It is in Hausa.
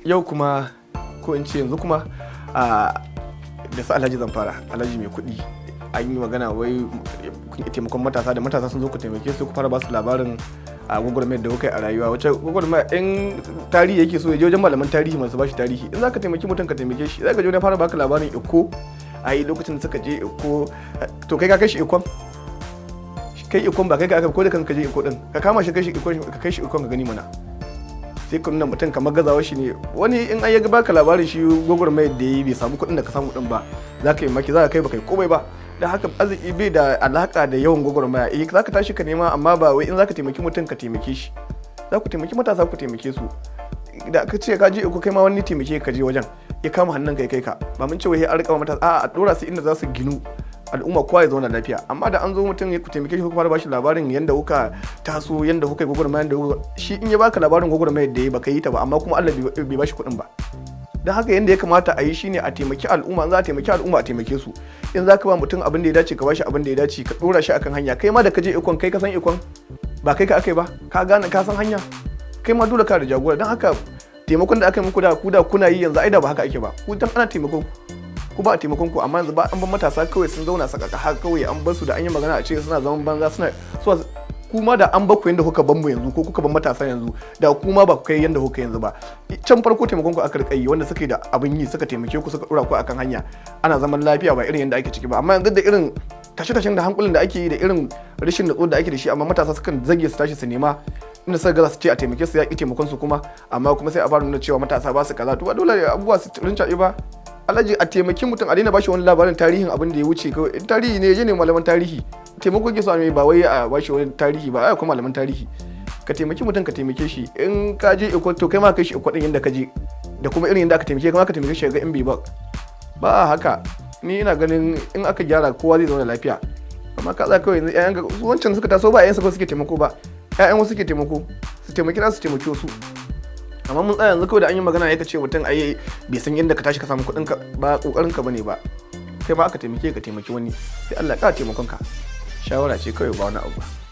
yau kuma ko in ce yanzu kuma da su Alhaji Zamfara, Alhaji mai kuɗi, an yi magana wai taimakon matasa da matasa sun zo ku taimake su ku fara ba su labarin gwagwarmayar da kuka yi a rayuwa. Wacce gwagwarmaya in tarihi yake so ya je wajen malaman tarihi masu ba shi tarihi. In za ka taimaki mutum ka taimake shi, za ka je wani fara baka labarin Ikko a yi lokacin da suka je Ikko. To kai ka kai shi Ikkon? Kai Ikkon ba kai ka aka ko da kanka je Ikko din, ka kama shi kai shi Ikkon ka gani mana. Sai ka nuna mutum kamar gazawa shi ne. Wani in an yaga baka labarin shi gwagwarmayar da yi bai samu kuɗin da ka samu din ba, za ka yi maki, za ka kai ba kai komai ba. Da haka arziki bai da alaka da yawan gwagwarmaya. Za ka tashi ka nema, amma ba wai in za ka taimaki mutum ka taimake shi. Za ku taimaki matasa ku taimake su. Da aka ce ka je Ikko kai ma wani taimake ka je wajen, ya kama hannun kai ka. Ba mun ce wai an rika matasa, a dora su inda za su ginu, al'umma kowa ya zauna lafiya. Amma da an zo mutum ya ku taimake shi, ku fara bashi labarin yanda kuka taso, yanda kuka yi gwagwarmaya, yanda shi in ya baka labarin gwagwarmaya da ya baka yi ta ba, amma kuma Allah bai bashi kuɗin ba. Don haka yanda ya kamata a yi shine a taimaki al'umma. In za a taimaki al'umma a taimake su. In za ka ba mutum abin da ya dace ka bashi abin da ya dace, ka dora shi akan hanya. Kai ma da ka je Ikkon, kai ka san Ikkon, ba kai ka akai ba, ka gane ka san hanya, kai ma dole ka da jagora. Don haka taimakon da aka yi muku da kuna yi yanzu, ai da ba haka ake ba. Ku dan ana taimakon ku ba a taimakon ku, amma yanzu ba an ban matasa kawai sun zauna sakaka haka kawai, an bar su da an yi magana a ce suna zaman banza, suna so kuma da an baku yanda kuka ban mu yanzu, ko kuka ban matasa yanzu, da kuma ba ku kai yanda kuka yanzu ba. Can farko taimakon ku aka rika yi, wanda suka da abin yi suka taimake ku, suka dora ku akan hanya, ana zaman lafiya ba irin yanda ake ciki ba. Amma yanzu da irin tashe-tashen da hankulin da ake yi, da irin rashin natsuwa da ake da shi, amma matasa sukan zage su tashi su nema inda suka ga su ce a taimake su, ya ki taimakon su kuma, amma kuma sai a fara nuna cewa matasa ba su kaza. To ba dole abubuwa su rincaɓe ba. Alhaji a taimaki mutum, a daina bashi wani labarin tarihin abin da ya wuce kawai. In tarihi ne ya ne malaman tarihi, taimako ke so a mai, ba wai a bashi wani tarihi ba. Ai kuma malaman tarihi, ka taimaki mutum ka taimake shi. In ka je Ikko, to kai ma kai shi Ikko din yanda ka je, da kuma irin yanda aka taimake ka, ka taimake shi ga in bai ba haka. Ni ina ganin in aka gyara kowa zai zauna lafiya. Amma ka za kawai yanzu ƴaƴan wancan suka taso ba ƴaƴansu ba suke taimako ba, ƴaƴan wasu suke taimako, su taimaki na su taimaki wasu. Amma mun tsaya yanzu kawai da an yi magana ya ce mutum ai bai san yadda ka tashi ka samu kuɗin ka ba, kokarin ka bane ba. Kai ma aka taimake ka taimaki wani, sai Allah ya ƙara taimakon ka. Shawara ce kawai, ba wani abu ba.